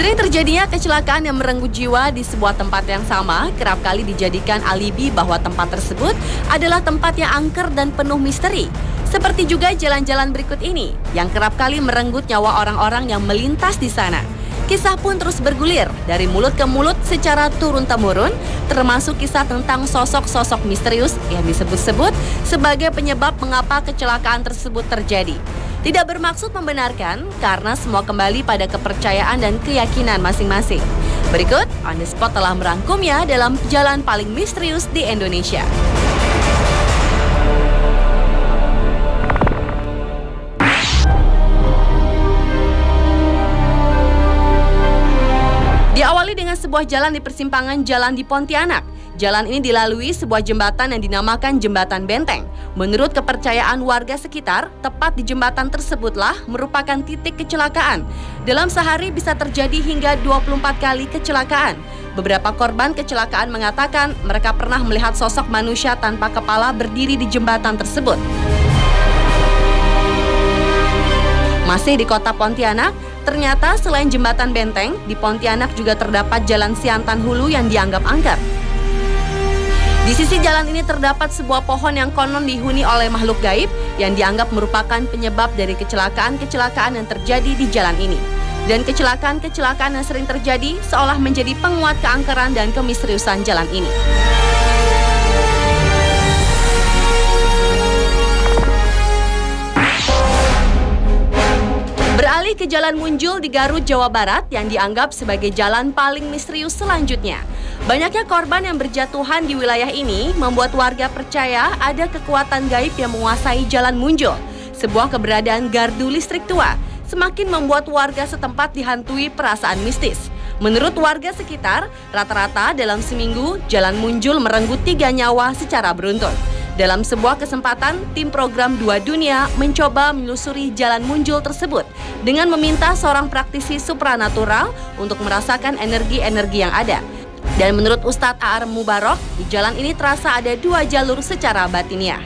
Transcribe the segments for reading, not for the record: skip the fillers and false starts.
Sering terjadinya kecelakaan yang merenggut jiwa di sebuah tempat yang sama kerap kali dijadikan alibi bahwa tempat tersebut adalah tempat yang angker dan penuh misteri. Seperti juga jalan-jalan berikut ini yang kerap kali merenggut nyawa orang-orang yang melintas di sana. Kisah pun terus bergulir dari mulut ke mulut secara turun-temurun, termasuk kisah tentang sosok-sosok misterius yang disebut-sebut sebagai penyebab mengapa kecelakaan tersebut terjadi. Tidak bermaksud membenarkan karena semua kembali pada kepercayaan dan keyakinan masing-masing. Berikut, On The Spot telah merangkumnya dalam jalan paling misterius di Indonesia. Diawali dengan sebuah jalan di persimpangan jalan di Pontianak. Jalan ini dilalui sebuah jembatan yang dinamakan Jembatan Benteng. Menurut kepercayaan warga sekitar, tepat di jembatan tersebutlah merupakan titik kecelakaan. Dalam sehari bisa terjadi hingga 24 kali kecelakaan. Beberapa korban kecelakaan mengatakan mereka pernah melihat sosok manusia tanpa kepala berdiri di jembatan tersebut. Masih di kota Pontianak, ternyata selain Jembatan Benteng, di Pontianak juga terdapat Jalan Siantan Hulu yang dianggap angker. Di sisi jalan ini terdapat sebuah pohon yang konon dihuni oleh makhluk gaib yang dianggap merupakan penyebab dari kecelakaan-kecelakaan yang terjadi di jalan ini. Dan kecelakaan-kecelakaan yang sering terjadi seolah menjadi penguat keangkeran dan kemisteriusan jalan ini. Beralih ke Jalan Munjul di Garut, Jawa Barat yang dianggap sebagai jalan paling misterius selanjutnya. Banyaknya korban yang berjatuhan di wilayah ini membuat warga percaya ada kekuatan gaib yang menguasai Jalan Munjul, sebuah keberadaan gardu listrik tua, semakin membuat warga setempat dihantui perasaan mistis. Menurut warga sekitar, rata-rata dalam seminggu Jalan Munjul merenggut 3 nyawa secara beruntun. Dalam sebuah kesempatan, tim program 2 Dunia mencoba menelusuri Jalan Munjul tersebut dengan meminta seorang praktisi supranatural untuk merasakan energi-energi yang ada. Dan menurut Ustadz A.R. Mubarok, di jalan ini terasa ada 2 jalur secara batiniah.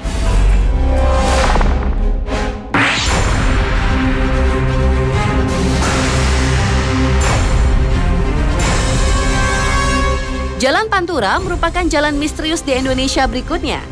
Jalan Pantura merupakan jalan misterius di Indonesia berikutnya.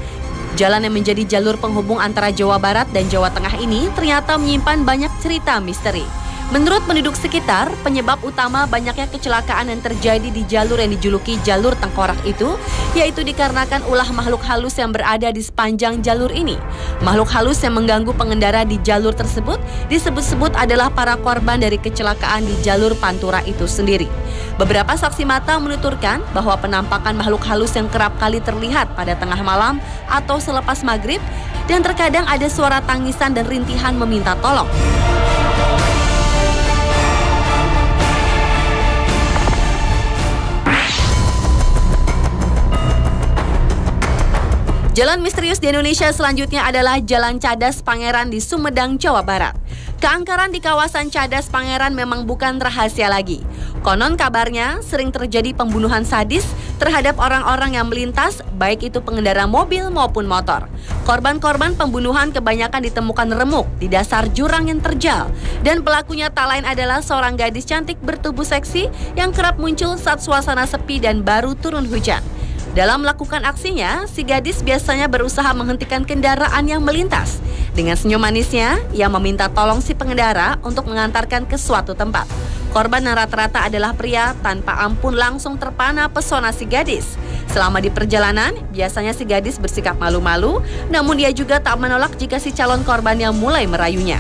Jalan yang menjadi jalur penghubung antara Jawa Barat dan Jawa Tengah ini ternyata menyimpan banyak cerita misteri. Menurut penduduk sekitar, penyebab utama banyaknya kecelakaan yang terjadi di jalur yang dijuluki jalur tengkorak itu, yaitu dikarenakan ulah makhluk halus yang berada di sepanjang jalur ini. Makhluk halus yang mengganggu pengendara di jalur tersebut disebut-sebut adalah para korban dari kecelakaan di jalur Pantura itu sendiri. Beberapa saksi mata menuturkan bahwa penampakan makhluk halus yang kerap kali terlihat pada tengah malam atau selepas maghrib, dan terkadang ada suara tangisan dan rintihan meminta tolong. Jalan misterius di Indonesia selanjutnya adalah Jalan Cadas Pangeran di Sumedang, Jawa Barat. Keangkeran di kawasan Cadas Pangeran memang bukan rahasia lagi. Konon kabarnya sering terjadi pembunuhan sadis terhadap orang-orang yang melintas, baik itu pengendara mobil maupun motor. Korban-korban pembunuhan kebanyakan ditemukan remuk di dasar jurang yang terjal. Dan pelakunya tak lain adalah seorang gadis cantik bertubuh seksi yang kerap muncul saat suasana sepi dan baru turun hujan. Dalam melakukan aksinya, si gadis biasanya berusaha menghentikan kendaraan yang melintas. Dengan senyum manisnya, ia meminta tolong si pengendara untuk mengantarkan ke suatu tempat. Korban yang rata-rata adalah pria, tanpa ampun langsung terpana pesona si gadis. Selama di perjalanan, biasanya si gadis bersikap malu-malu, namun dia juga tak menolak jika si calon korbannya mulai merayunya.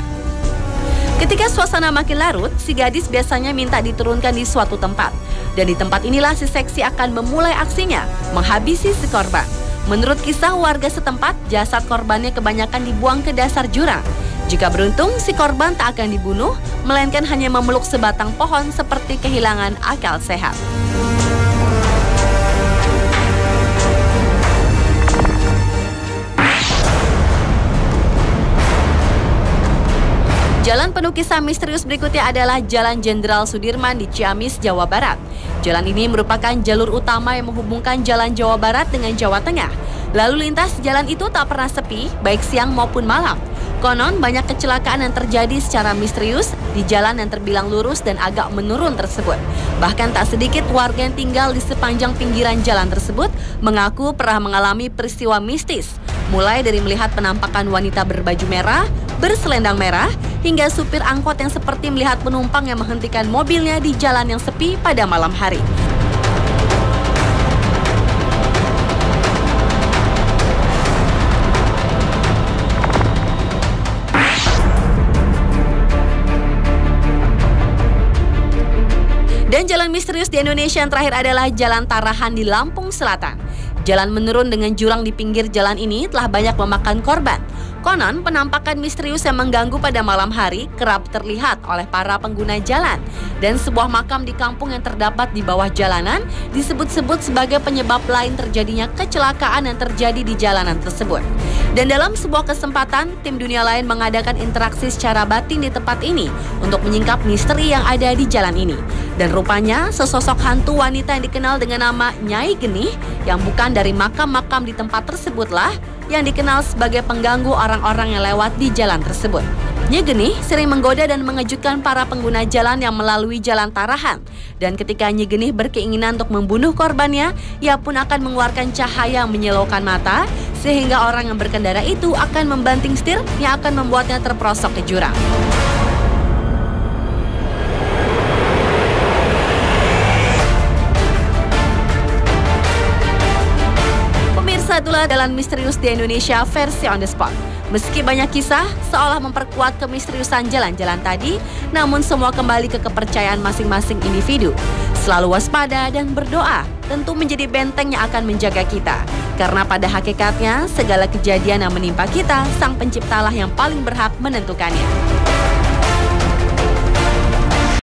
Ketika suasana makin larut, si gadis biasanya minta diturunkan di suatu tempat. Dan di tempat inilah si seksi akan memulai aksinya, menghabisi si korban. Menurut kisah warga setempat, jasad korbannya kebanyakan dibuang ke dasar jurang. Jika beruntung, si korban tak akan dibunuh, melainkan hanya memeluk sebatang pohon seperti kehilangan akal sehat. Jalan penuh kisah misterius berikutnya adalah Jalan Jenderal Sudirman di Ciamis, Jawa Barat. Jalan ini merupakan jalur utama yang menghubungkan Jalan Jawa Barat dengan Jawa Tengah. Lalu lintas jalan itu tak pernah sepi, baik siang maupun malam. Konon banyak kecelakaan yang terjadi secara misterius di jalan yang terbilang lurus dan agak menurun tersebut. Bahkan tak sedikit warga yang tinggal di sepanjang pinggiran jalan tersebut mengaku pernah mengalami peristiwa mistis. Mulai dari melihat penampakan wanita berbaju merah, berselendang merah, hingga supir angkot yang seperti melihat penumpang yang menghentikan mobilnya di jalan yang sepi pada malam hari. Dan jalan misterius di Indonesia yang terakhir adalah Jalan Tarahan di Lampung Selatan. Jalan menurun dengan jurang di pinggir jalan ini telah banyak memakan korban. Konon, penampakan misterius yang mengganggu pada malam hari kerap terlihat oleh para pengguna jalan. Dan sebuah makam di kampung yang terdapat di bawah jalanan disebut-sebut sebagai penyebab lain terjadinya kecelakaan yang terjadi di jalanan tersebut. Dan dalam sebuah kesempatan, tim dunia lain mengadakan interaksi secara batin di tempat ini untuk menyingkap misteri yang ada di jalan ini. Dan rupanya, sesosok hantu wanita yang dikenal dengan nama Nyai Genih yang bukan dari makam-makam di tempat tersebutlah yang dikenal sebagai pengganggu orang-orang yang lewat di jalan tersebut. Nyai Genih sering menggoda dan mengejutkan para pengguna jalan yang melalui Jalan Tarahan. Dan ketika Nyai Genih berkeinginan untuk membunuh korbannya, ia pun akan mengeluarkan cahaya yang menyilaukan mata, sehingga orang yang berkendara itu akan membanting setir yang akan membuatnya terperosok ke jurang. Itulah Jalan Misterius di Indonesia versi on the spot. Meski banyak kisah seolah memperkuat kemisteriusan jalan-jalan tadi, namun semua kembali ke kepercayaan masing-masing individu. Selalu waspada dan berdoa tentu menjadi benteng yang akan menjaga kita. Karena pada hakikatnya segala kejadian yang menimpa kita, Sang Penciptalah yang paling berhak menentukannya.